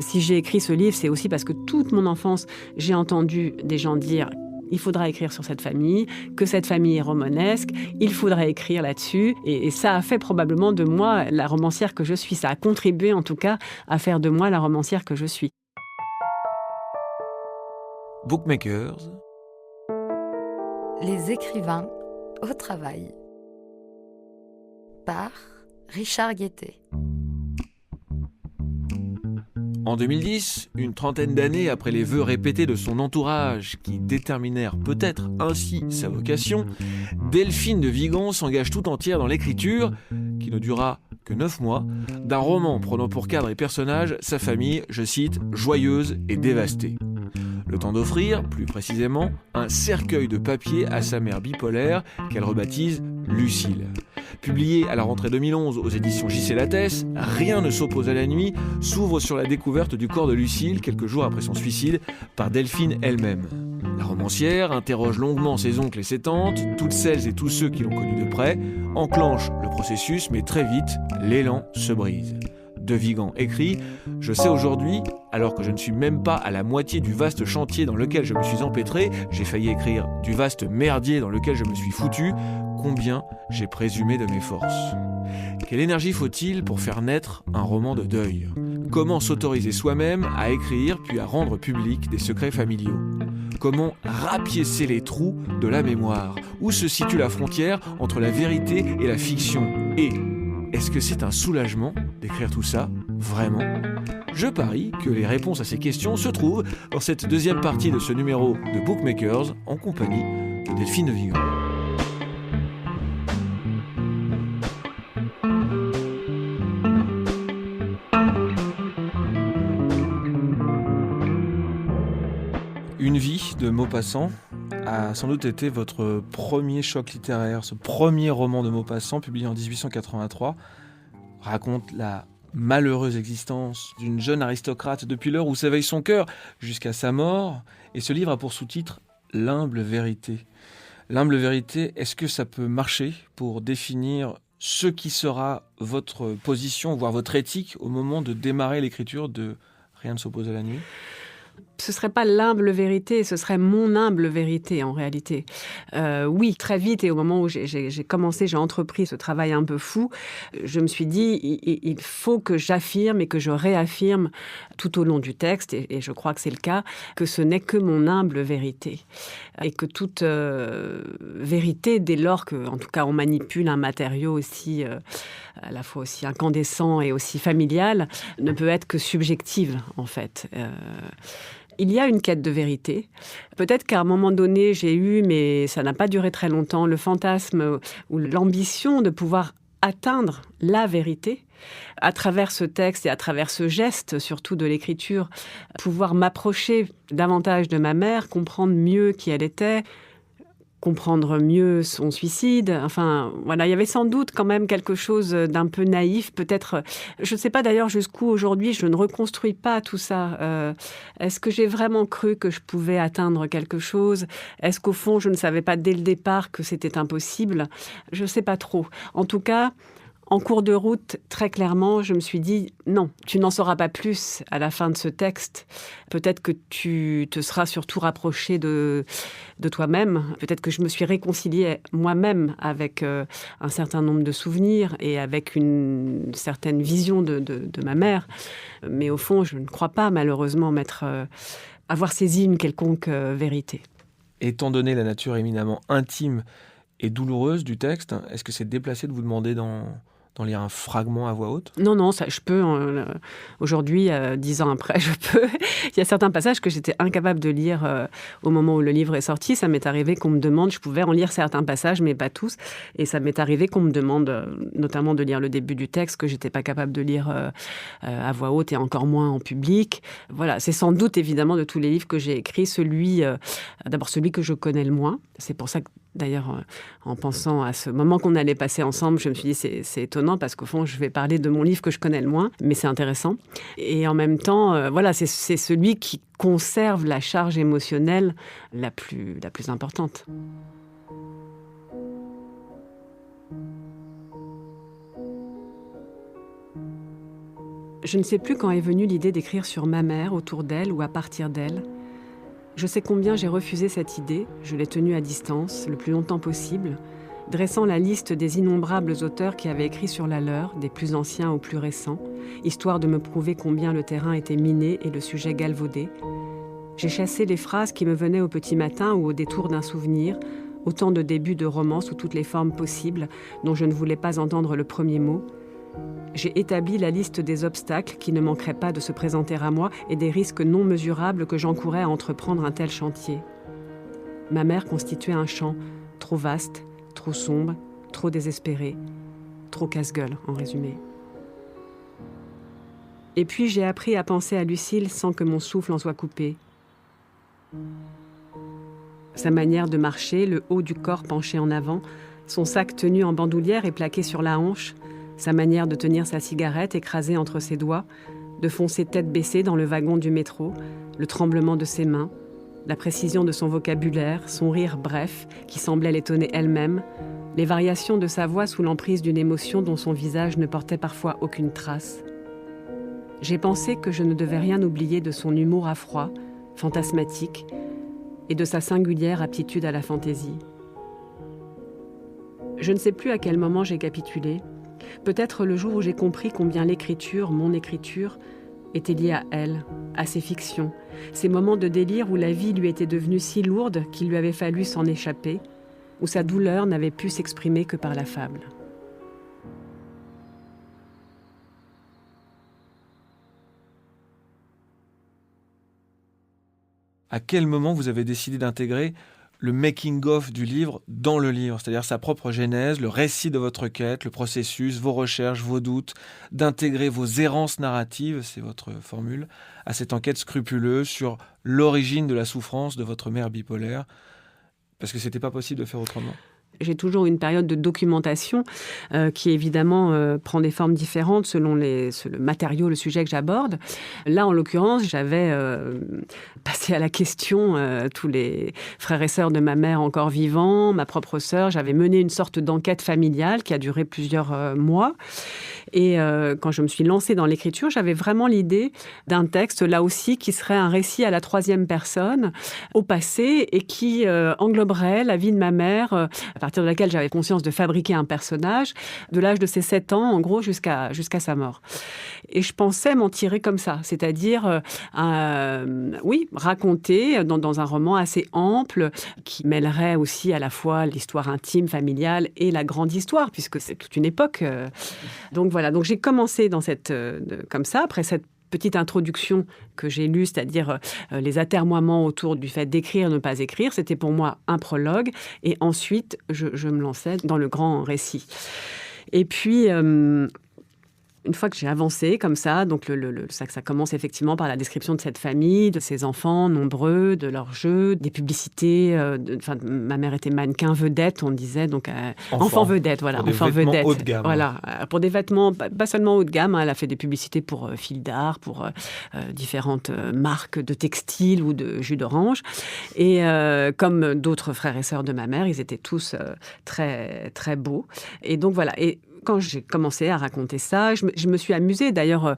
Si j'ai écrit ce livre, c'est aussi parce que toute mon enfance, j'ai entendu des gens dire il faudra écrire sur cette famille, que cette famille est romanesque, il faudrait écrire là-dessus. Et ça a fait probablement de moi la romancière que je suis. Ça a contribué en tout cas à faire de moi la romancière que je suis. Bookmakers. Les écrivains au travail. Par Richard Guettet. En 2010, une trentaine d'années après les vœux répétés de son entourage qui déterminèrent peut-être ainsi sa vocation, Delphine de Vigan s'engage tout entière dans l'écriture, qui ne durera que 9 mois, d'un roman prenant pour cadre et personnage sa famille, je cite, joyeuse et dévastée. Le temps d'offrir, plus précisément, un cercueil de papier à sa mère bipolaire qu'elle rebaptise Lucille. Publié à la rentrée 2011 aux éditions J.C. Lattès, Rien ne s'oppose à la nuit s'ouvre sur la découverte du corps de Lucille quelques jours après son suicide par Delphine elle-même. La romancière interroge longuement ses oncles et ses tantes, toutes celles et tous ceux qui l'ont connue de près, enclenche le processus, mais très vite, l'élan se brise. De Vigan écrit « Je sais aujourd'hui, alors que je ne suis même pas à la moitié du vaste chantier dans lequel je me suis empêtré, j'ai failli écrire du vaste merdier dans lequel je me suis foutu, combien j'ai présumé de mes forces. Quelle énergie faut-il pour faire naître un roman de deuil ? Comment s'autoriser soi-même à écrire puis à rendre public des secrets familiaux ? Comment rapiécer les trous de la mémoire ? Où se situe la frontière entre la vérité et la fiction ? Et est-ce que c'est un soulagement d'écrire tout ça, vraiment ? Je parie que les réponses à ces questions se trouvent dans cette deuxième partie de ce numéro de Bookmakers en compagnie de Delphine de Vigan. Une vie de Maupassant a sans doute été votre premier choc littéraire. Ce premier roman de Maupassant, publié en 1883, raconte la malheureuse existence d'une jeune aristocrate depuis l'heure où s'éveille son cœur jusqu'à sa mort. Et ce livre a pour sous-titre « L'humble vérité ». L'humble vérité, est-ce que ça peut marcher pour définir ce qui sera votre position, voire votre éthique au moment de démarrer l'écriture de Rien ne s'oppose à la nuit ? Ce serait pas l'humble vérité, ce serait mon humble vérité en réalité. Oui, très vite et au moment où j'ai commencé, j'ai entrepris ce travail un peu fou, je me suis dit il faut que j'affirme et que je réaffirme tout au long du texte, et je crois que c'est le cas, que ce n'est que mon humble vérité. Et que toute vérité, dès lors que, en tout cas, on manipule un matériau aussi, à la fois aussi incandescent et aussi familial, ne peut être que subjective, en fait. Il y a une quête de vérité. Peut-être qu'à un moment donné, j'ai eu, mais ça n'a pas duré très longtemps, le fantasme ou l'ambition de pouvoir atteindre la vérité à travers ce texte et à travers ce geste, surtout de l'écriture, pouvoir m'approcher davantage de ma mère, comprendre mieux qui elle était, comprendre mieux son suicide. Enfin, voilà, il y avait sans doute quand même quelque chose d'un peu naïf, peut-être. Je ne sais pas d'ailleurs jusqu'où aujourd'hui je ne reconstruis pas tout ça. Est-ce que j'ai vraiment cru que je pouvais atteindre quelque chose ? Est-ce qu'au fond, je ne savais pas dès le départ que c'était impossible ? Je ne sais pas trop. En tout cas, en cours de route, très clairement, je me suis dit non, tu n'en sauras pas plus à la fin de ce texte. Peut-être que tu te seras surtout rapproché de toi-même. Peut-être que je me suis réconciliée moi-même avec un certain nombre de souvenirs et avec une certaine vision de ma mère. Mais au fond, je ne crois pas malheureusement avoir saisi une quelconque vérité. Étant donné la nature éminemment intime et douloureuse du texte, est-ce que c'est déplacé de vous demander d'en lire un fragment à voix haute ? Non, ça, je peux. Aujourd'hui, 10 ans après, je peux. Il y a certains passages que j'étais incapable de lire au moment où le livre est sorti. Ça m'est arrivé qu'on me demande, je pouvais en lire certains passages, mais pas tous. Et ça m'est arrivé qu'on me demande, notamment de lire le début du texte, que j'étais pas capable de lire à voix haute et encore moins en public. Voilà, c'est sans doute évidemment de tous les livres que j'ai écrits, d'abord celui que je connais le moins. C'est pour ça que d'ailleurs, en pensant à ce moment qu'on allait passer ensemble, je me suis dit c'est étonnant parce qu'au fond, je vais parler de mon livre que je connais le moins, mais c'est intéressant. Et en même temps, voilà, c'est celui qui conserve la charge émotionnelle la plus importante. Je ne sais plus quand est venue l'idée d'écrire sur ma mère, autour d'elle ou à partir d'elle. Je sais combien j'ai refusé cette idée, je l'ai tenue à distance, le plus longtemps possible, dressant la liste des innombrables auteurs qui avaient écrit sur la leur, des plus anciens aux plus récents, histoire de me prouver combien le terrain était miné et le sujet galvaudé. J'ai chassé les phrases qui me venaient au petit matin ou au détour d'un souvenir, autant de débuts de romans sous toutes les formes possibles, dont je ne voulais pas entendre le premier mot. J'ai établi la liste des obstacles qui ne manqueraient pas de se présenter à moi et des risques non mesurables que j'encourais à entreprendre un tel chantier. Ma mère constituait un champ trop vaste, trop sombre, trop désespéré, trop casse-gueule, en résumé. Et puis j'ai appris à penser à Lucille sans que mon souffle en soit coupé. Sa manière de marcher, le haut du corps penché en avant, son sac tenu en bandoulière et plaqué sur la hanche, sa manière de tenir sa cigarette écrasée entre ses doigts, de foncer tête baissée dans le wagon du métro, le tremblement de ses mains, la précision de son vocabulaire, son rire bref, qui semblait l'étonner elle-même, les variations de sa voix sous l'emprise d'une émotion dont son visage ne portait parfois aucune trace. J'ai pensé que je ne devais rien oublier de son humour à froid, fantasmatique, et de sa singulière aptitude à la fantaisie. Je ne sais plus à quel moment j'ai capitulé. Peut-être le jour où j'ai compris combien l'écriture, mon écriture, était liée à elle, à ses fictions, ces moments de délire où la vie lui était devenue si lourde qu'il lui avait fallu s'en échapper, où sa douleur n'avait pu s'exprimer que par la fable. À quel moment vous avez décidé d'intégrer le making-of du livre dans le livre, c'est-à-dire sa propre genèse, le récit de votre quête, le processus, vos recherches, vos doutes, d'intégrer vos errances narratives, c'est votre formule, à cette enquête scrupuleuse sur l'origine de la souffrance de votre mère bipolaire, parce que c'était pas possible de faire autrement. J'ai toujours une période de documentation qui évidemment prend des formes différentes selon le matériau, le sujet que j'aborde. Là, en l'occurrence, j'avais passé à la question tous les frères et sœurs de ma mère encore vivants, ma propre sœur. J'avais mené une sorte d'enquête familiale qui a duré plusieurs mois. Et quand je me suis lancée dans l'écriture, j'avais vraiment l'idée d'un texte, là aussi, qui serait un récit à la troisième personne, au passé, et qui engloberait la vie de ma mère, à partir de laquelle j'avais conscience de fabriquer un personnage, de l'âge de ses 7 ans, en gros, jusqu'à sa mort. Et je pensais m'en tirer comme ça, c'est-à-dire, raconter dans un roman assez ample, qui mêlerait aussi à la fois l'histoire intime, familiale, et la grande histoire, puisque c'est toute une époque. Donc voilà, donc j'ai commencé comme ça, après cette petite introduction que j'ai lue, c'est-à-dire les atermoiements autour du fait d'écrire, ne pas écrire. C'était pour moi un prologue. Et ensuite, je me lançais dans le grand récit. Et puis, une fois que j'ai avancé comme ça, donc ça commence effectivement par la description de cette famille, de ses enfants nombreux, de leurs jeux, des publicités. Ma mère était mannequin vedette, on disait, donc enfant vedette, voilà, pour enfant des vêtements vedette, haut de gamme. Voilà, pour des vêtements pas seulement haut de gamme. Elle a fait des publicités pour Fil d'Art, pour différentes marques de textiles ou de jus d'orange. Et comme d'autres frères et sœurs de ma mère, ils étaient tous très très beaux. Et donc voilà. Et quand j'ai commencé à raconter ça, je me suis amusée. D'ailleurs,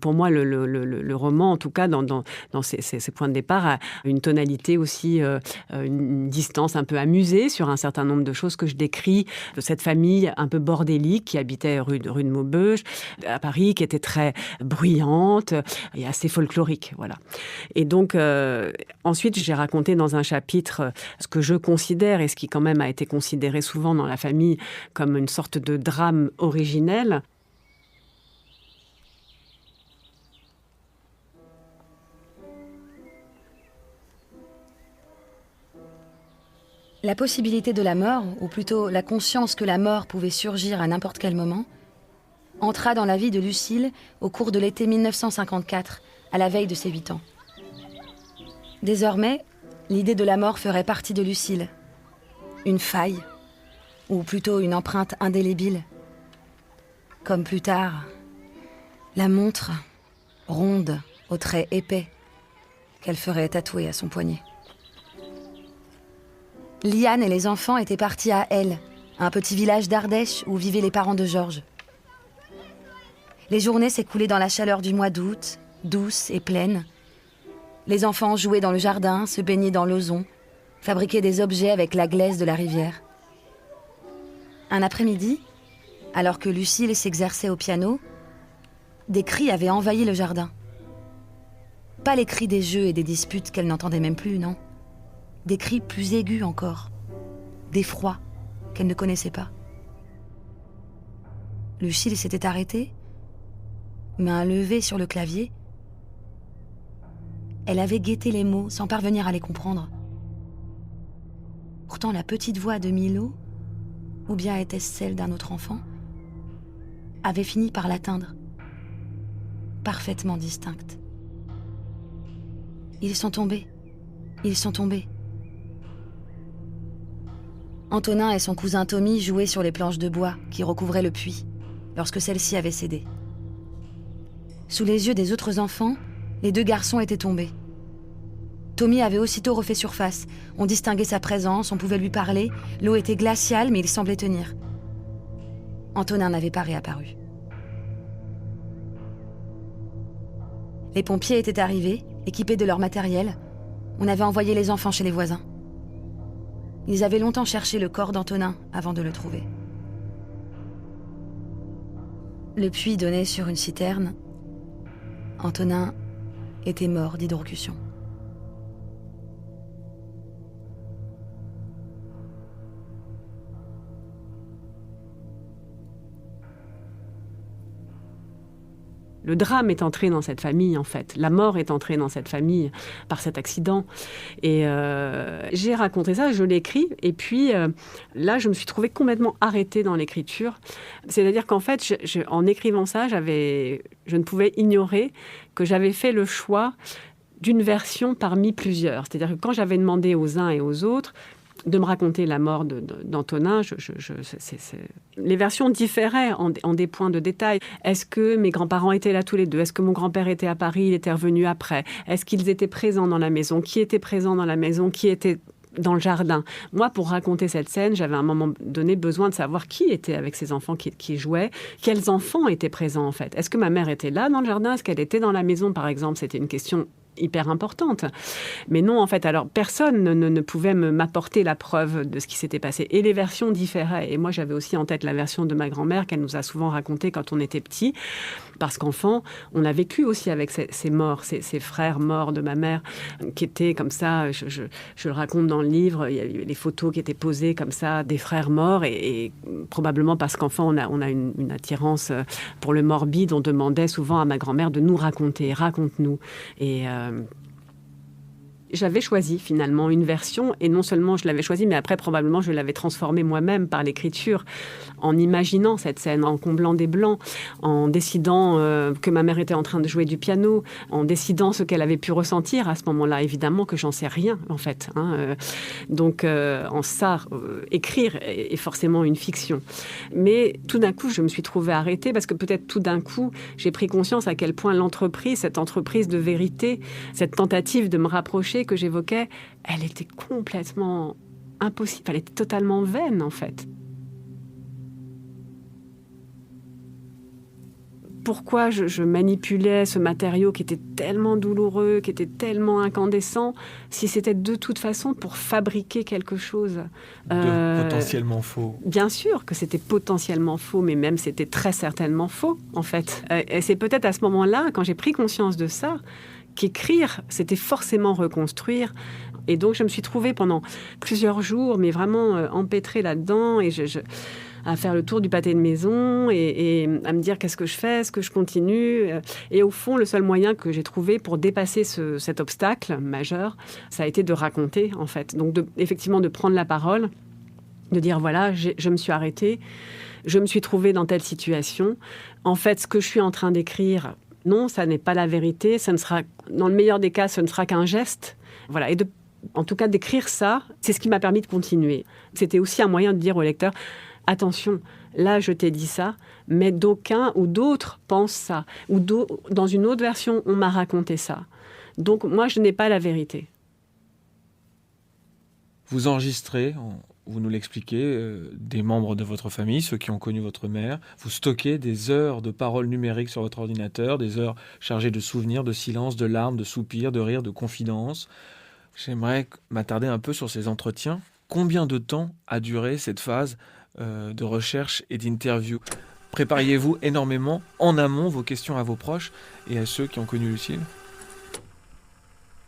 pour moi, le roman, en tout cas, dans ses points de départ, a une tonalité aussi, une distance un peu amusée sur un certain nombre de choses que je décris de cette famille un peu bordélique qui habitait rue de Maubeuge, à Paris, qui était très bruyante et assez folklorique. Voilà. Et donc, ensuite, j'ai raconté dans un chapitre ce que je considère, et ce qui quand même a été considéré souvent dans la famille comme une sorte de drame originelle. La possibilité de la mort, ou plutôt la conscience que la mort pouvait surgir à n'importe quel moment, entra dans la vie de Lucille au cours de l'été 1954, à la veille de ses 8 ans. Désormais, l'idée de la mort ferait partie de Lucille. Une faille, ou plutôt une empreinte indélébile. Comme plus tard, la montre ronde aux traits épais qu'elle ferait tatouer à son poignet. Liane et les enfants étaient partis à Elle, un petit village d'Ardèche où vivaient les parents de Georges. Les journées s'écoulaient dans la chaleur du mois d'août, douce et pleine. Les enfants jouaient dans le jardin, se baignaient dans l'ozon, fabriquaient des objets avec la glaise de la rivière. Un après-midi, alors que Lucille s'exerçait au piano, des cris avaient envahi le jardin. Pas les cris des jeux et des disputes qu'elle n'entendait même plus, non. Des cris plus aigus encore, d'effroi qu'elle ne connaissait pas. Lucille s'était arrêtée, main levée sur le clavier. Elle avait guetté les mots sans parvenir à les comprendre. Pourtant, la petite voix de Milo, ou bien était-ce celle d'un autre enfant, avait fini par l'atteindre, parfaitement distincte. Ils sont tombés. Ils sont tombés. Antonin et son cousin Tommy jouaient sur les planches de bois qui recouvraient le puits, lorsque celle-ci avait cédé. Sous les yeux des autres enfants, les deux garçons étaient tombés. Tommy avait aussitôt refait surface. On distinguait sa présence, on pouvait lui parler. L'eau était glaciale, mais il semblait tenir. Antonin n'avait pas réapparu. Les pompiers étaient arrivés, équipés de leur matériel. On avait envoyé les enfants chez les voisins. Ils avaient longtemps cherché le corps d'Antonin avant de le trouver. Le puits donnait sur une citerne. Antonin était mort d'hydrocution. Le drame est entré dans cette famille, en fait. La mort est entrée dans cette famille par cet accident. Et j'ai raconté ça, je l'ai écrit. Et puis, là, je me suis trouvée complètement arrêtée dans l'écriture. C'est-à-dire qu'en fait, en écrivant ça, je ne pouvais ignorer que j'avais fait le choix d'une version parmi plusieurs. C'est-à-dire que quand j'avais demandé aux uns et aux autres de me raconter la mort d'Antonin, les versions différaient en des points de détail. Est-ce que mes grands-parents étaient là tous les deux? Est-ce que mon grand-père était à Paris, il était revenu après? Est-ce qu'ils étaient présents dans la maison? Qui était présent dans la maison? Qui était dans le jardin? Moi, pour raconter cette scène, j'avais à un moment donné besoin de savoir qui était avec ces enfants qui jouaient, quels enfants étaient présents en fait. Est-ce que ma mère était là dans le jardin? Est-ce qu'elle était dans la maison, par exemple? C'était une question hyper importante. Mais non, en fait, alors personne ne pouvait m'apporter la preuve de ce qui s'était passé. Et les versions différaient. Et moi, j'avais aussi en tête la version de ma grand-mère qu'elle nous a souvent racontée quand on était petits. Parce qu'enfant, on a vécu aussi avec ces morts, ces frères morts de ma mère, qui étaient comme ça, je le raconte dans le livre, il y a eu les photos qui étaient posées comme ça, des frères morts, et probablement parce qu'enfant, on a une attirance pour le morbide, on demandait souvent à ma grand-mère de nous raconter, raconte-nous. Et j'avais choisi finalement une version, et non seulement je l'avais choisie, mais après probablement je l'avais transformée moi-même par l'écriture, en imaginant cette scène, en comblant des blancs, en décidant que ma mère était en train de jouer du piano, en décidant ce qu'elle avait pu ressentir à ce moment-là. Évidemment que j'en sais rien en fait. Donc en ça, écrire est forcément une fiction. Mais tout d'un coup, je me suis trouvée arrêtée parce que peut-être tout d'un coup, j'ai pris conscience à quel point cette entreprise de vérité, cette tentative de me rapprocher que j'évoquais, elle était complètement impossible, elle était totalement vaine en fait. Pourquoi je manipulais ce matériau qui était tellement douloureux, qui était tellement incandescent, si c'était de toute façon pour fabriquer quelque chose de potentiellement faux. Bien sûr que c'était potentiellement faux, mais même c'était très certainement faux en fait. Et c'est peut-être à ce moment-là, quand j'ai pris conscience de ça, qu'écrire, c'était forcément reconstruire. Et donc, je me suis trouvée pendant plusieurs jours, mais vraiment empêtrée là-dedans, et à faire le tour du pâté de maison, et à me dire qu'est-ce que je fais, est-ce que je continue. Et au fond, le seul moyen que j'ai trouvé pour dépasser cet obstacle majeur, ça a été de raconter, en fait. Donc, effectivement, de prendre la parole, de dire, voilà, je me suis arrêtée, je me suis trouvée dans telle situation. En fait, ce que je suis en train d'écrire, non, ça n'est pas la vérité. Ça ne sera, dans le meilleur des cas, ce ne sera qu'un geste. Voilà. Et en tout cas, d'écrire ça, c'est ce qui m'a permis de continuer. C'était aussi un moyen de dire au lecteur, attention, là, je t'ai dit ça, mais d'aucuns ou d'autres pensent ça. Ou dans une autre version, on m'a raconté ça. Donc, moi, je n'ai pas la vérité. Vous enregistrez vous nous l'expliquez, des membres de votre famille, ceux qui ont connu votre mère. Vous stockez des heures de paroles numériques sur votre ordinateur, des heures chargées de souvenirs, de silence, de larmes, de soupirs, de rires, de confidences. J'aimerais m'attarder un peu sur ces entretiens. Combien de temps a duré cette phase de recherche et d'interview ? Prépariez-vous énormément en amont vos questions à vos proches et à ceux qui ont connu Lucille ?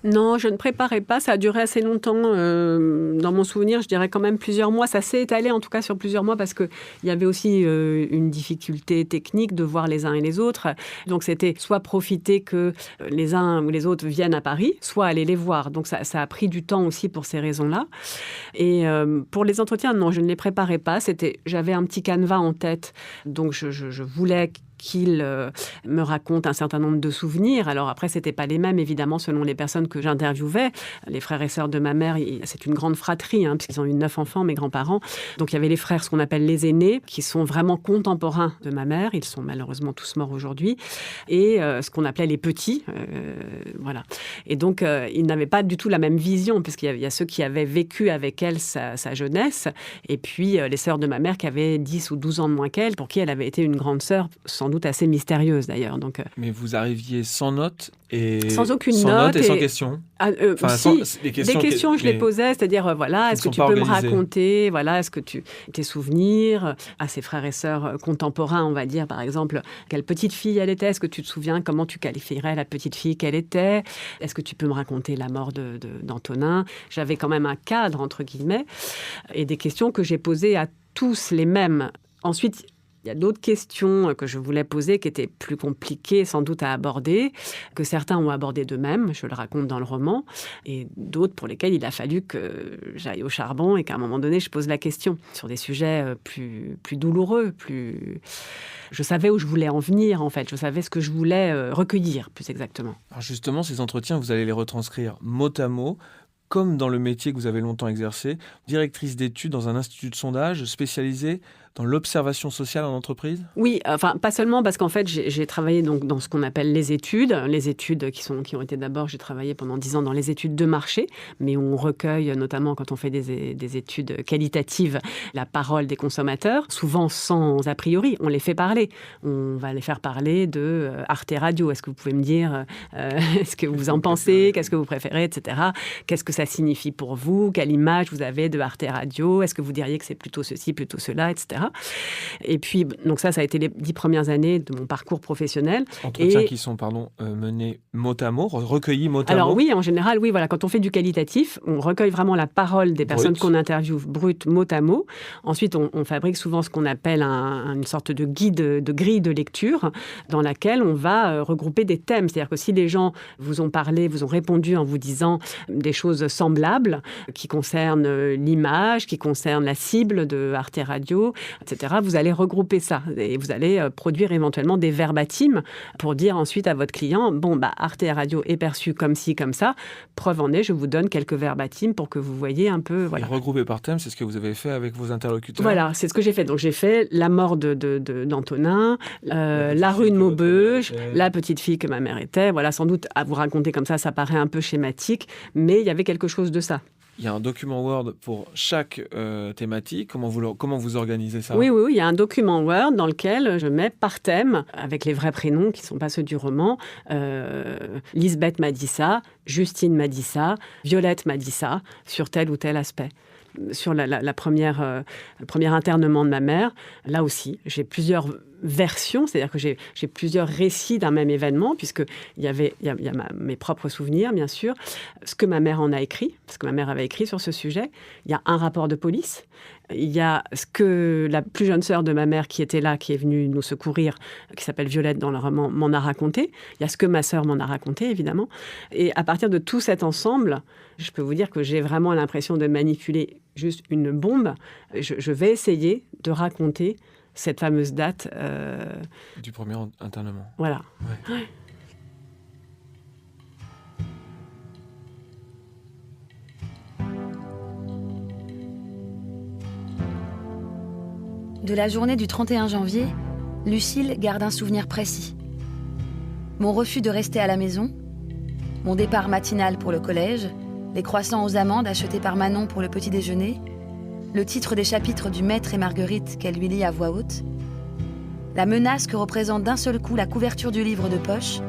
Non, je ne préparais pas. Ça a duré assez longtemps. Dans mon souvenir, je dirais quand même plusieurs mois. Ça s'est étalé en tout cas sur plusieurs mois parce qu'il y avait aussi une difficulté technique de voir les uns et les autres. Donc c'était soit profiter que les uns ou les autres viennent à Paris, soit aller les voir. Donc ça a pris du temps aussi pour ces raisons-là. Et pour les entretiens, non, je ne les préparais pas. J'avais un petit canevas en tête. Donc je voulais qu'il me raconte un certain nombre de souvenirs. Alors après, c'était pas les mêmes, évidemment, selon les personnes que j'interviewais. Les frères et sœurs de ma mère, c'est une grande fratrie, puisqu'ils ont eu 9 enfants, mes grands-parents. Donc il y avait les frères, ce qu'on appelle les aînés, qui sont vraiment contemporains de ma mère. Ils sont malheureusement tous morts aujourd'hui. Et ce qu'on appelait les petits. Voilà. Et donc, ils n'avaient pas du tout la même vision, puisqu'il y a ceux qui avaient vécu avec elle sa jeunesse, et puis les sœurs de ma mère qui avaient 10 ou 12 ans de moins qu'elle, pour qui elle avait été une grande sœur, sans doute assez mystérieuse d'ailleurs. Donc, mais vous arriviez sans notes et sans aucune sans note et sans questions. Des questions, je les posais, c'est-à-dire voilà, est-ce que tu peux me raconter, voilà, est-ce que tes souvenirs à ses frères et sœurs contemporains, on va dire par exemple, quelle petite fille elle était, est-ce que tu te souviens comment tu qualifierais la petite fille qu'elle était, est-ce que tu peux me raconter la mort d'Antonin. J'avais quand même un cadre entre guillemets et des questions que j'ai posées à tous les mêmes. Ensuite, il y a d'autres questions que je voulais poser qui étaient plus compliquées sans doute à aborder, que certains ont abordé d'eux-mêmes, je le raconte dans le roman, et d'autres pour lesquels il a fallu que j'aille au charbon et qu'à un moment donné, je pose la question sur des sujets plus douloureux, Je savais où je voulais en venir, en fait. Je savais ce que je voulais recueillir, plus exactement. Alors justement, ces entretiens, vous allez les retranscrire mot à mot, comme dans le métier que vous avez longtemps exercé, directrice d'études dans un institut de sondage spécialisé dans l'observation sociale en entreprise ? Oui, enfin, pas seulement parce qu'en fait, j'ai travaillé donc dans ce qu'on appelle les études qui ont été d'abord, j'ai travaillé pendant 10 ans dans les études de marché, mais on recueille, notamment quand on fait des études qualitatives, la parole des consommateurs, souvent sans a priori, on les fait parler. On va les faire parler de Arte Radio. Est-ce que vous pouvez me dire ce que vous en pensez, qu'est-ce que vous préférez, etc. Qu'est-ce que ça signifie pour vous ? Quelle image vous avez de Arte Radio ? Est-ce que vous diriez que c'est plutôt ceci, plutôt cela, etc. Et puis, donc ça a été les 10 premières années de mon parcours professionnel. Entretiens qui sont, menés mot à mot, recueillis mot à mot. Alors oui, en général, oui, voilà. Quand on fait du qualitatif, on recueille vraiment la parole des personnes qu'on interviewe brute, mot à mot. Ensuite, on fabrique souvent ce qu'on appelle une sorte de guide, de grille de lecture, dans laquelle on va regrouper des thèmes. C'est-à-dire que si les gens vous ont parlé, vous ont répondu en vous disant des choses semblables, qui concernent l'image, qui concernent la cible de Arte Radio, etc., vous allez regrouper ça et vous allez produire éventuellement des verbatims pour dire ensuite à votre client, Arte Radio est perçu comme ci, comme ça, preuve en est, je vous donne quelques verbatims pour que vous voyez un peu... Voilà. Et regrouper par thème, c'est ce que vous avez fait avec vos interlocuteurs ? Voilà, c'est ce que j'ai fait. Donc j'ai fait la mort d'Antonin, la rue de Maubeuge, la petite fille que ma mère était. Voilà, sans doute à vous raconter comme ça paraît un peu schématique, mais il y avait quelque chose de ça. Il y a un document Word pour chaque thématique. Comment vous organisez ça ? Oui, il y a un document Word dans lequel je mets par thème, avec les vrais prénoms qui ne sont pas ceux du roman, Lisbeth m'a dit ça, Justine m'a dit ça, Violette m'a dit ça, sur tel ou tel aspect. Sur le premier internement de ma mère, là aussi, j'ai plusieurs versions, c'est-à-dire que j'ai plusieurs récits d'un même événement, puisqu'il y a mes propres souvenirs, bien sûr, ce que ma mère en a écrit, parce que ma mère avait écrit sur ce sujet. Il y a un rapport de police. Il y a ce que la plus jeune sœur de ma mère qui était là, qui est venue nous secourir, qui s'appelle Violette dans le roman, m'en a raconté. Il y a ce que ma sœur m'en a raconté, évidemment. Et à partir de tout cet ensemble, je peux vous dire que j'ai vraiment l'impression de manipuler juste une bombe. Je vais essayer de raconter cette fameuse date. Du premier internement. Voilà. Ouais. De la journée du 31 janvier, Lucille garde un souvenir précis. Mon refus de rester à la maison, mon départ matinal pour le collège, les croissants aux amandes achetés par Manon pour le petit déjeuner, le titre des chapitres du Maître et Marguerite qu'elle lui lit à voix haute, la menace que représente d'un seul coup la couverture du livre de poche,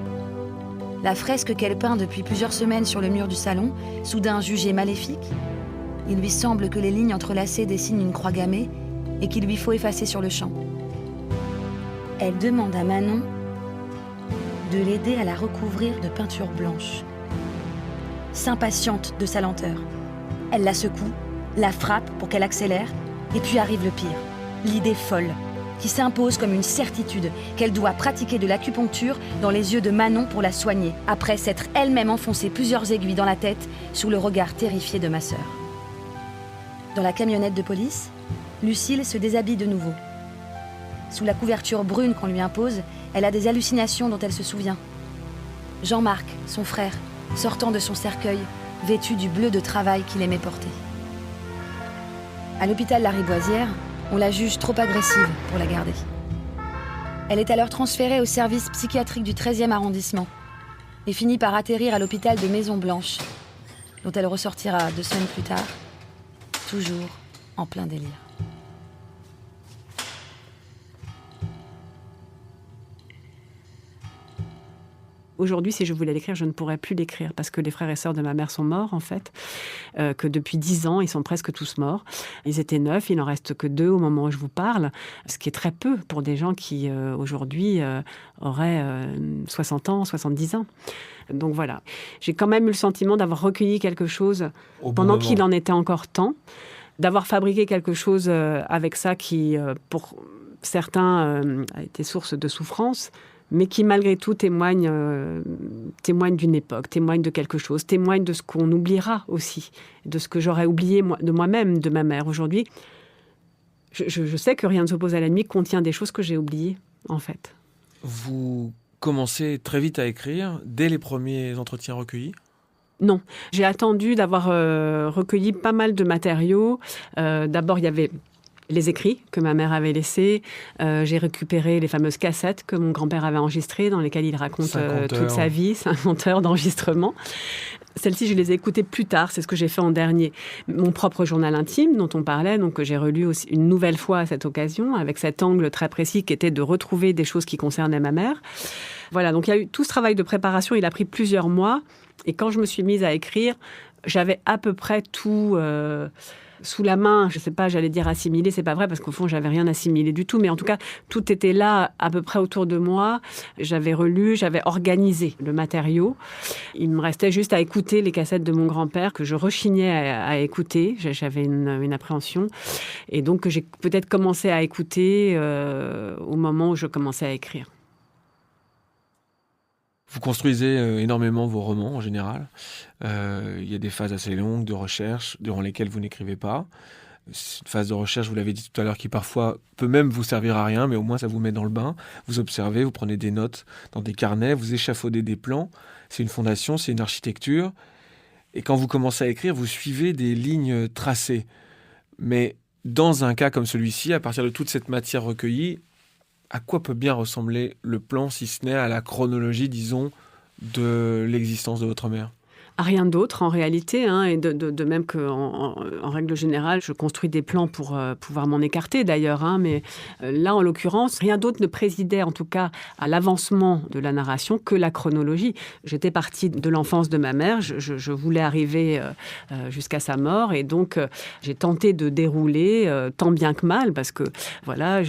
la fresque qu'elle peint depuis plusieurs semaines sur le mur du salon, soudain jugée maléfique. Il lui semble que les lignes entrelacées dessinent une croix gammée et qu'il lui faut effacer sur le champ. Elle demande à Manon de l'aider à la recouvrir de peinture blanche. S'impatiente de sa lenteur. Elle la secoue, la frappe pour qu'elle accélère, et puis arrive le pire, l'idée folle, qui s'impose comme une certitude qu'elle doit pratiquer de l'acupuncture dans les yeux de Manon pour la soigner, après s'être elle-même enfoncé plusieurs aiguilles dans la tête sous le regard terrifié de ma sœur. Dans la camionnette de police, Lucille se déshabille de nouveau. Sous la couverture brune qu'on lui impose, elle a des hallucinations dont elle se souvient. Jean-Marc, son frère, sortant de son cercueil, vêtu du bleu de travail qu'il aimait porter. À l'hôpital Lariboisière, on la juge trop agressive pour la garder. Elle est alors transférée au service psychiatrique du 13e arrondissement et finit par atterrir à l'hôpital de Maison-Blanche, dont elle ressortira 2 semaines plus tard, toujours en plein délire. Aujourd'hui, si je voulais l'écrire, je ne pourrais plus l'écrire parce que les frères et sœurs de ma mère sont morts, en fait. Que depuis 10 ans, ils sont presque tous morts. Ils étaient 9, il n'en reste que 2 au moment où je vous parle, ce qui est très peu pour des gens qui, aujourd'hui, auraient 60 ans, 70 ans. Donc voilà. J'ai quand même eu le sentiment d'avoir recueilli quelque chose pendant qu'il en était encore temps, d'avoir fabriqué quelque chose avec ça qui, pour certains, a été source de souffrance, mais qui malgré tout témoigne d'une époque, témoigne de quelque chose, témoigne de ce qu'on oubliera aussi, de ce que j'aurais oublié de moi-même, de ma mère. Aujourd'hui, je sais que Rien ne s'oppose à la nuit contient des choses que j'ai oubliées, en fait. Vous commencez très vite à écrire, dès les premiers entretiens recueillis ? Non, j'ai attendu d'avoir recueilli pas mal de matériaux. D'abord, il y avait les écrits que ma mère avait laissés. J'ai récupéré les fameuses cassettes que mon grand-père avait enregistrées, dans lesquelles il raconte toute sa vie, 50 heures d'enregistrement. Celles-ci, je les ai écoutées plus tard, c'est ce que j'ai fait en dernier. Mon propre journal intime, dont on parlait, donc que j'ai relu aussi une nouvelle fois à cette occasion, avec cet angle très précis qui était de retrouver des choses qui concernaient ma mère. Voilà, donc il y a eu tout ce travail de préparation, il a pris plusieurs mois. Et quand je me suis mise à écrire, j'avais à peu près tout sous la main. Je ne sais pas, j'allais dire assimilé, c'est pas vrai, parce qu'au fond, j'avais rien assimilé du tout. Mais en tout cas, tout était là, à peu près autour de moi. J'avais relu, j'avais organisé le matériau. Il me restait juste à écouter les cassettes de mon grand-père, que je rechignais à écouter. J'avais une appréhension. Et donc, que j'ai peut-être commencé à écouter au moment où je commençais à écrire. Vous construisez énormément vos romans en général. Il y a des phases assez longues de recherche durant lesquelles vous n'écrivez pas. C'est une phase de recherche, vous l'avez dit tout à l'heure, qui parfois peut même vous servir à rien, mais au moins ça vous met dans le bain. Vous observez, vous prenez des notes dans des carnets, vous échafaudez des plans. C'est une fondation, c'est une architecture. Et quand vous commencez à écrire, vous suivez des lignes tracées. Mais dans un cas comme celui-ci, à partir de toute cette matière recueillie, à quoi peut bien ressembler le plan, si ce n'est à la chronologie, disons, de l'existence de votre mère ? À rien d'autre en réalité, et de même qu'en règle générale, je construis des plans pour pouvoir m'en écarter d'ailleurs, mais là en l'occurrence, rien d'autre ne présidait en tout cas à l'avancement de la narration que la chronologie. J'étais partie de l'enfance de ma mère, je voulais arriver jusqu'à sa mort et donc j'ai tenté de dérouler tant bien que mal parce que voilà,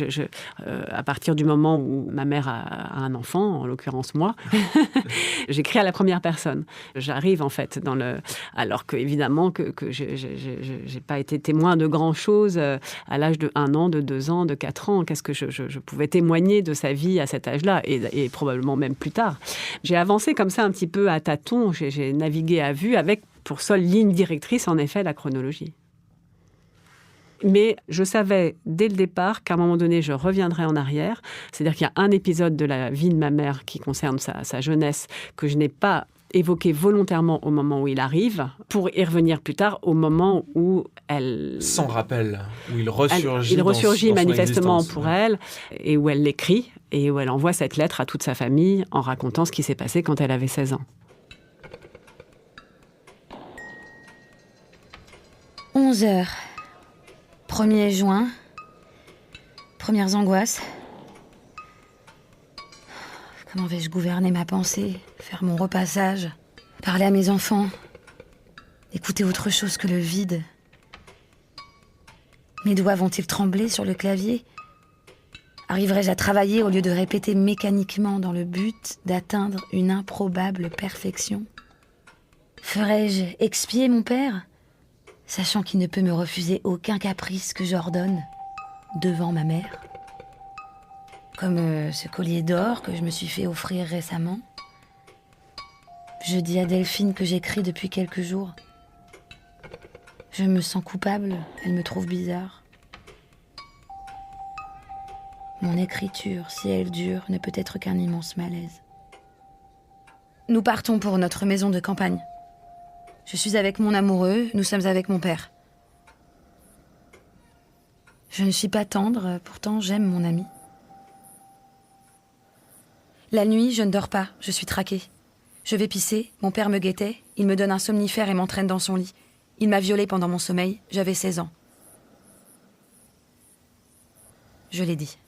à partir du moment où ma mère a un enfant, en l'occurrence moi, j'écris à la première personne. J'arrive en fait alors que évidemment que j'ai pas été témoin de grand chose à l'âge de 1 an, de 2 ans, de 4 ans. Qu'est-ce que je pouvais témoigner de sa vie à cet âge-là et probablement même plus tard. J'ai avancé comme ça un petit peu à tâtons, j'ai navigué à vue avec pour seule ligne directrice en effet la chronologie. Mais je savais dès le départ qu'à un moment donné, je reviendrais en arrière. C'est-à-dire qu'il y a un épisode de la vie de ma mère qui concerne sa jeunesse que je n'ai pas évoqué volontairement au moment où il arrive, pour y revenir plus tard au moment où elle... Sans rappel, où il ressurgit. Il ressurgit dans manifestement pour elle, et où elle l'écrit, et où elle envoie cette lettre à toute sa famille en racontant ce qui s'est passé quand elle avait 16 ans. 11 heures. 1er juin. Premières angoisses. Comment vais-je gouverner ma pensée, faire mon repassage, parler à mes enfants, écouter autre chose que le vide? Mes doigts vont-ils trembler sur le clavier? Arriverai-je à travailler au lieu de répéter mécaniquement dans le but d'atteindre une improbable perfection? Ferai-je expier mon père, sachant qu'il ne peut me refuser aucun caprice que j'ordonne devant ma mère? Comme ce collier d'or que je me suis fait offrir récemment. Je dis à Delphine que j'écris depuis quelques jours. Je me sens coupable, elle me trouve bizarre. Mon écriture, si elle dure, ne peut être qu'un immense malaise. Nous partons pour notre maison de campagne. Je suis avec mon amoureux, nous sommes avec mon père. Je ne suis pas tendre, pourtant j'aime mon ami. La nuit, je ne dors pas, je suis traquée. Je vais pisser, mon père me guettait, il me donne un somnifère et m'entraîne dans son lit. Il m'a violée pendant mon sommeil, j'avais 16 ans. Je l'ai dit.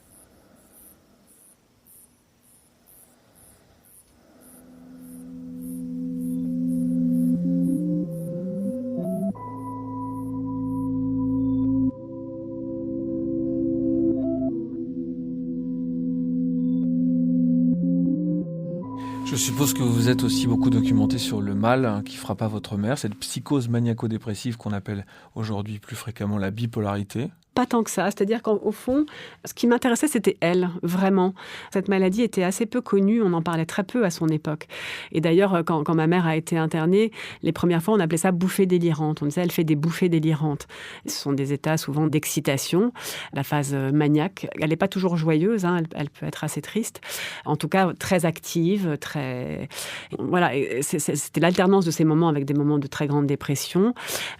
Je suppose que vous vous êtes aussi beaucoup documenté sur le mal qui frappa votre mère, cette psychose maniaco-dépressive qu'on appelle aujourd'hui plus fréquemment la bipolarité. Pas tant que ça, c'est-à-dire qu'au fond, ce qui m'intéressait, c'était elle, vraiment. Cette maladie était assez peu connue, on en parlait très peu à son époque. Et d'ailleurs, quand ma mère a été internée, les premières fois, on appelait ça bouffée délirante. On disait, elle fait des bouffées délirantes. Ce sont des états souvent d'excitation, la phase maniaque. Elle n'est pas toujours joyeuse, hein, elle peut être assez triste. En tout cas, très active, très... Voilà, c'était l'alternance de ces moments avec des moments de très grande dépression.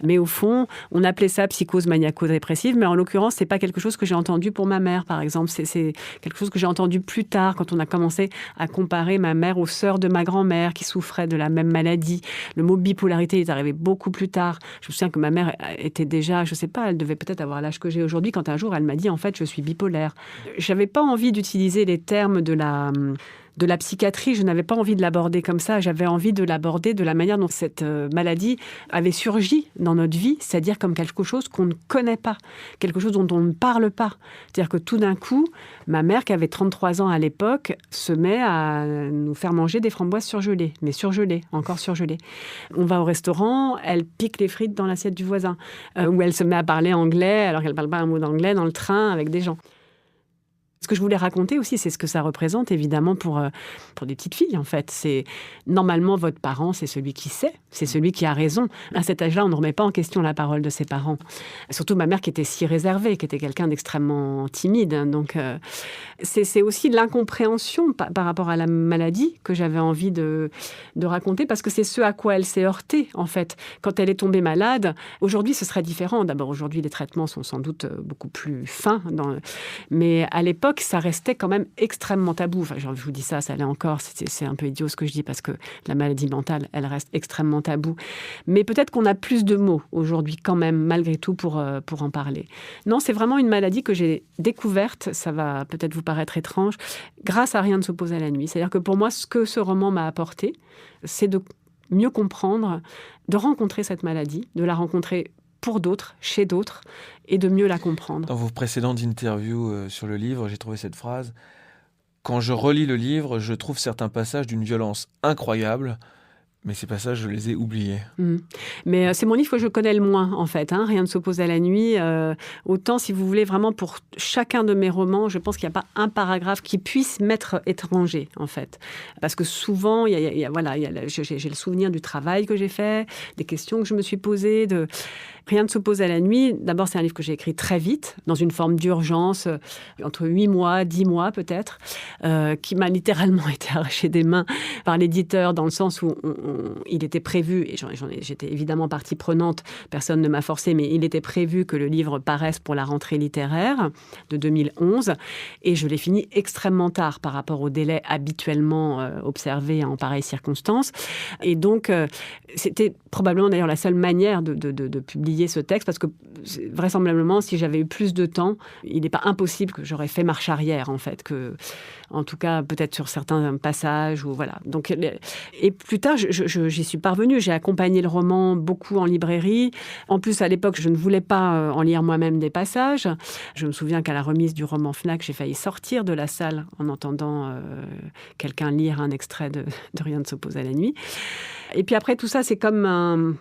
Mais au fond, on appelait ça psychose maniaco-dépressive, mais en l'occurrence, c'est pas quelque chose que j'ai entendu pour ma mère, par exemple. C'est quelque chose que j'ai entendu plus tard, quand on a commencé à comparer ma mère aux sœurs de ma grand-mère qui souffraient de la même maladie. Le mot bipolarité est arrivé beaucoup plus tard. Je me souviens que ma mère était déjà, je sais pas, elle devait peut-être avoir l'âge que j'ai aujourd'hui, quand un jour elle m'a dit, en fait, je suis bipolaire. J'avais pas envie d'utiliser les termes de la psychiatrie, je n'avais pas envie de l'aborder comme ça. J'avais envie de l'aborder de la manière dont cette maladie avait surgi dans notre vie, c'est-à-dire comme quelque chose qu'on ne connaît pas, quelque chose dont on ne parle pas. C'est-à-dire que tout d'un coup, ma mère, qui avait 33 ans à l'époque, se met à nous faire manger des framboises surgelées, mais surgelées, encore surgelées. On va au restaurant, elle pique les frites dans l'assiette du voisin, ou elle se met à parler anglais alors qu'elle ne parle pas un mot d'anglais dans le train avec des gens. Ce que je voulais raconter aussi, c'est ce que ça représente, évidemment, pour des petites filles, en fait. C'est normalement, votre parent, c'est celui qui sait, c'est celui qui a raison. À cet âge-là, on ne remet pas en question la parole de ses parents. Surtout ma mère qui était si réservée, qui était quelqu'un d'extrêmement timide. Donc, c'est aussi l'incompréhension par rapport à la maladie que j'avais envie de raconter, parce que c'est ce à quoi elle s'est heurtée, en fait. Quand elle est tombée malade, aujourd'hui, ce serait différent. D'abord, aujourd'hui, les traitements sont sans doute beaucoup plus fins. Mais à l'époque, ça restait quand même extrêmement tabou. Enfin, je vous dis ça l'est encore. C'est un peu idiot ce que je dis, parce que la maladie mentale, elle reste extrêmement taboue. Mais peut-être qu'on a plus de mots aujourd'hui quand même, malgré tout, pour en parler. Non, c'est vraiment une maladie que j'ai découverte, ça va peut-être vous paraître étrange, grâce à Rien ne s'oppose à la nuit. C'est-à-dire que pour moi, ce que ce roman m'a apporté, c'est de mieux comprendre, de rencontrer cette maladie, de la rencontrer pour d'autres, chez d'autres, et de mieux la comprendre. Dans vos précédentes interviews sur le livre, j'ai trouvé cette phrase. « Quand je relis le livre, je trouve certains passages d'une violence incroyable, mais ces passages, je les ai oubliés. » Mais c'est mon livre que je connais le moins, en fait. Rien ne s'oppose à la nuit. Autant, si vous voulez, vraiment, pour chacun de mes romans, je pense qu'il n'y a pas un paragraphe qui puisse m'être étranger, en fait. Parce que souvent, j'ai le souvenir du travail que j'ai fait, des questions que je me suis posées, Rien ne s'oppose à la nuit. D'abord, c'est un livre que j'ai écrit très vite, dans une forme d'urgence, entre 8 mois, 10 mois peut-être, qui m'a littéralement été arraché des mains par l'éditeur, dans le sens où il était prévu, et j'étais évidemment partie prenante, personne ne m'a forcé, mais il était prévu que le livre paraisse pour la rentrée littéraire de 2011, et je l'ai fini extrêmement tard par rapport au délai habituellement observé en pareilles circonstances. Et donc, c'était probablement d'ailleurs la seule manière de publier publié ce texte parce que vraisemblablement, si j'avais eu plus de temps, il n'est pas impossible que j'aurais fait marche arrière, en fait, en tout cas, peut-être sur certains passages. Ou voilà. Donc, et plus tard, j'y suis parvenue. J'ai accompagné le roman beaucoup en librairie. En plus, à l'époque, je ne voulais pas en lire moi-même des passages. Je me souviens qu'à la remise du roman Fnac, j'ai failli sortir de la salle en entendant quelqu'un lire un extrait de Rien ne s'oppose à la nuit. Et puis après, tout ça, c'est comme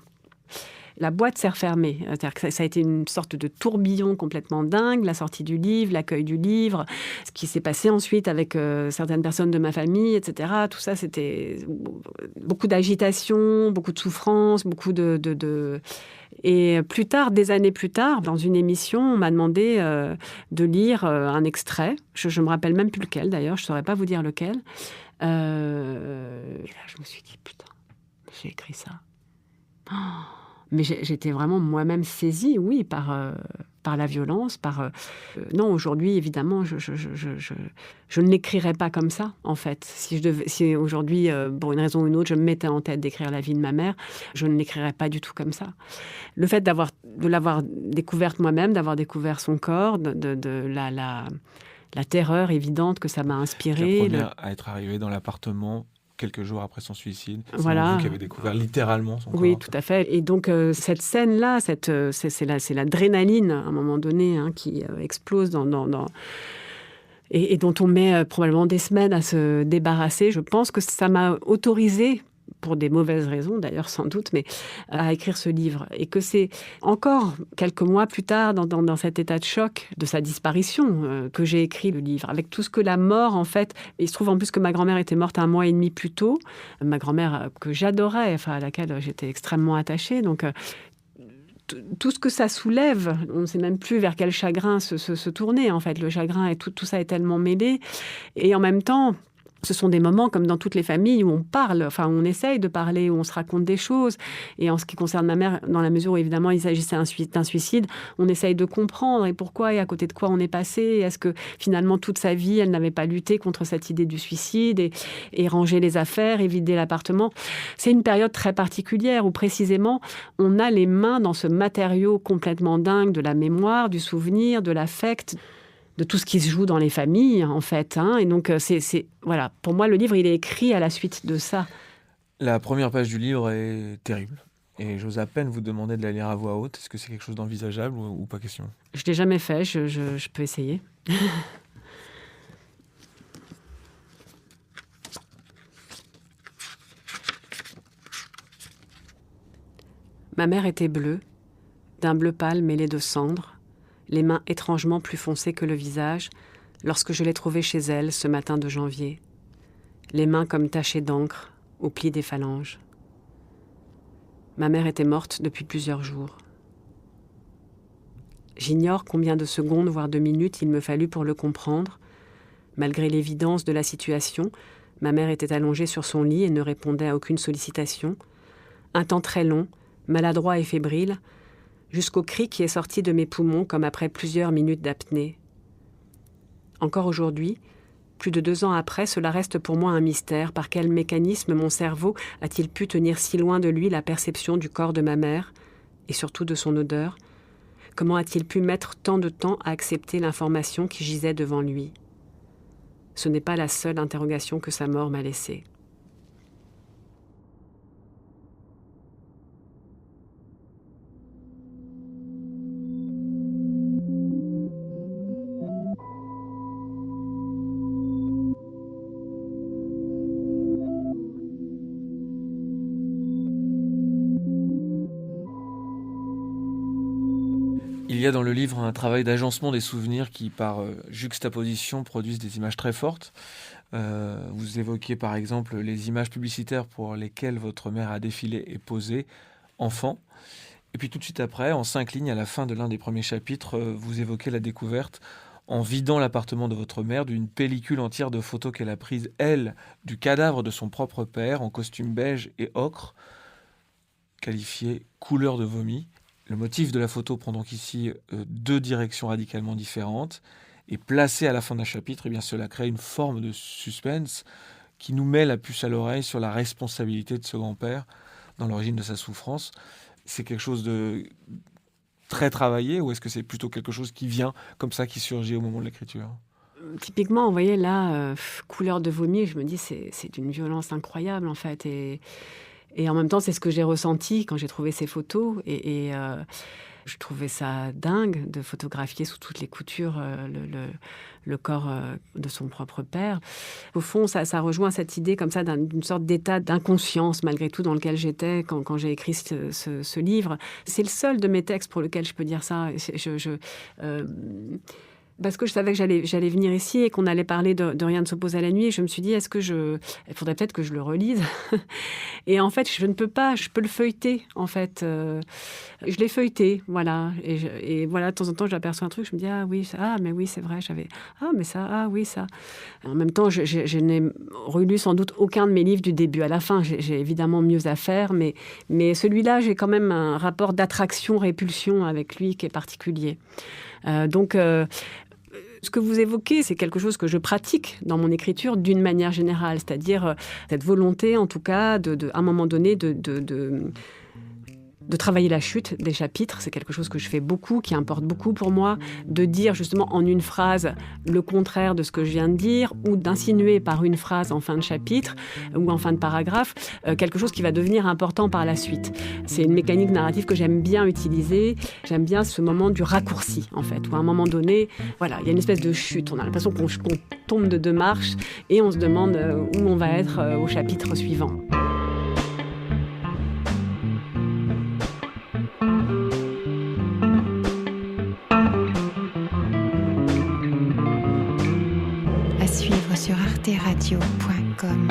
la boîte s'est refermée. C'est-à-dire que ça a été une sorte de tourbillon complètement dingue, la sortie du livre, l'accueil du livre, ce qui s'est passé ensuite avec certaines personnes de ma famille, etc. Tout ça, c'était beaucoup d'agitation, beaucoup de souffrance, beaucoup de... Et plus tard, des années plus tard, dans une émission, on m'a demandé de lire un extrait. Je ne me rappelle même plus lequel, d'ailleurs. Je ne saurais pas vous dire lequel. Et là, je me suis dit, putain, j'ai écrit ça. Oh, mais j'étais vraiment moi-même saisie, oui, par la violence, non, aujourd'hui, évidemment, je ne l'écrirais pas comme ça, en fait. Si aujourd'hui, pour une raison ou une autre, je me mettais en tête d'écrire la vie de ma mère, je ne l'écrirais pas du tout comme ça. Le fait de l'avoir découverte moi-même, d'avoir découvert son corps, de la terreur évidente que ça m'a inspirée. La première à être arrivée dans l'appartement quelques jours après son suicide. C'est voilà. vous qui avez découvert littéralement son corps. Oui, tout à fait. Et donc, cette scène-là, c'est l'adrénaline, à un moment donné, qui explose et dont on met probablement des semaines à se débarrasser. Je pense que ça m'a autorisée, pour des mauvaises raisons d'ailleurs sans doute, mais à écrire ce livre. Et que c'est encore quelques mois plus tard, dans cet état de choc de sa disparition, que j'ai écrit le livre. Avec tout ce que la mort, en fait... Il se trouve en plus que ma grand-mère était morte 1 mois et demi plus tôt. Ma grand-mère que j'adorais, à laquelle j'étais extrêmement attachée. Donc... tout ce que ça soulève, on ne sait même plus vers quel chagrin se tourner, en fait. Le chagrin et tout ça est tellement mêlé. Et en même temps... Ce sont des moments, comme dans toutes les familles, où on parle, on essaye de parler, où on se raconte des choses. Et en ce qui concerne ma mère, dans la mesure où, évidemment, il s'agissait d'un suicide, on essaye de comprendre et pourquoi et à côté de quoi on est passé. Est-ce que, finalement, toute sa vie, elle n'avait pas lutté contre cette idée du suicide et ranger les affaires et vider l'appartement. C'est une période très particulière où, précisément, on a les mains dans ce matériau complètement dingue de la mémoire, du souvenir, de l'affect, de tout ce qui se joue dans les familles, en fait. Et donc, voilà. Pour moi, le livre, il est écrit à la suite de ça. La première page du livre est terrible. Et j'ose à peine vous demander de la lire à voix haute. Est-ce que c'est quelque chose d'envisageable ou pas question ? Je ne l'ai jamais fait, je peux essayer. Ma mère était bleue, d'un bleu pâle mêlé de cendres, les mains étrangement plus foncées que le visage, lorsque je l'ai trouvée chez elle ce matin de janvier. Les mains comme tachées d'encre, au pli des phalanges. Ma mère était morte depuis plusieurs jours. J'ignore combien de secondes, voire de minutes, il me fallut pour le comprendre. Malgré l'évidence de la situation, ma mère était allongée sur son lit et ne répondait à aucune sollicitation. Un temps très long, maladroit et fébrile, jusqu'au cri qui est sorti de mes poumons comme après plusieurs minutes d'apnée. Encore aujourd'hui, plus de 2 ans après, cela reste pour moi un mystère. Par quel mécanisme mon cerveau a-t-il pu tenir si loin de lui la perception du corps de ma mère, et surtout de son odeur ? Comment a-t-il pu mettre tant de temps à accepter l'information qui gisait devant lui ? Ce n'est pas la seule interrogation que sa mort m'a laissée. Il y a dans le livre un travail d'agencement des souvenirs qui, par juxtaposition, produisent des images très fortes. Vous évoquez par exemple les images publicitaires pour lesquelles votre mère a défilé et posé, enfant. Et puis tout de suite après, en 5 lignes, à la fin de l'un des premiers chapitres, vous évoquez la découverte, en vidant l'appartement de votre mère, d'une pellicule entière de photos qu'elle a prises, elle, du cadavre de son propre père, en costume beige et ocre, qualifié couleur de vomi. Le motif de la photo prend donc ici 2 directions radicalement différentes. Et placé à la fin d'un chapitre, eh bien, cela crée une forme de suspense qui nous met la puce à l'oreille sur la responsabilité de ce grand-père dans l'origine de sa souffrance. C'est quelque chose très travaillé ou est-ce que c'est plutôt quelque chose qui vient comme ça, qui surgit au moment de l'écriture? Typiquement, vous voyez là, couleur de vomi, je me dis c'est d'une violence incroyable en fait et en même temps, c'est ce que j'ai ressenti quand j'ai trouvé ces photos et je trouvais ça dingue de photographier sous toutes les coutures, le corps, de son propre père. Au fond, ça rejoint cette idée comme ça d'une sorte d'état d'inconscience malgré tout dans lequel j'étais quand j'ai écrit ce livre. C'est le seul de mes textes pour lequel je peux dire ça. Parce que je savais que j'allais venir ici et qu'on allait parler de Rien ne s'oppose à la nuit. Et je me suis dit, il faudrait peut-être que je le relise. Et en fait, je ne peux pas, je peux le feuilleter, en fait. Je l'ai feuilleté, voilà. Et voilà, de temps en temps, j'aperçois un truc, je me dis, ah oui, mais oui, c'est vrai, mais ça, ah oui, ça. En même temps, je n'ai relu sans doute aucun de mes livres du début à la fin. J'ai évidemment mieux à faire, mais celui-là, j'ai quand même un rapport d'attraction-répulsion avec lui qui est particulier. Ce que vous évoquez, c'est quelque chose que je pratique dans mon écriture d'une manière générale, c'est-à-dire cette volonté, en tout cas, à un moment donné, de travailler la chute des chapitres. C'est quelque chose que je fais beaucoup, qui importe beaucoup pour moi, de dire justement en une phrase le contraire de ce que je viens de dire, ou d'insinuer par une phrase en fin de chapitre ou en fin de paragraphe quelque chose qui va devenir important par la suite. C'est une mécanique narrative que j'aime bien utiliser. J'aime bien ce moment du raccourci, en fait, où à un moment donné, voilà, il y a une espèce de chute. On a l'impression qu'on tombe de 2 marches et on se demande où on va être au chapitre suivant. Suivre sur arteradio.com.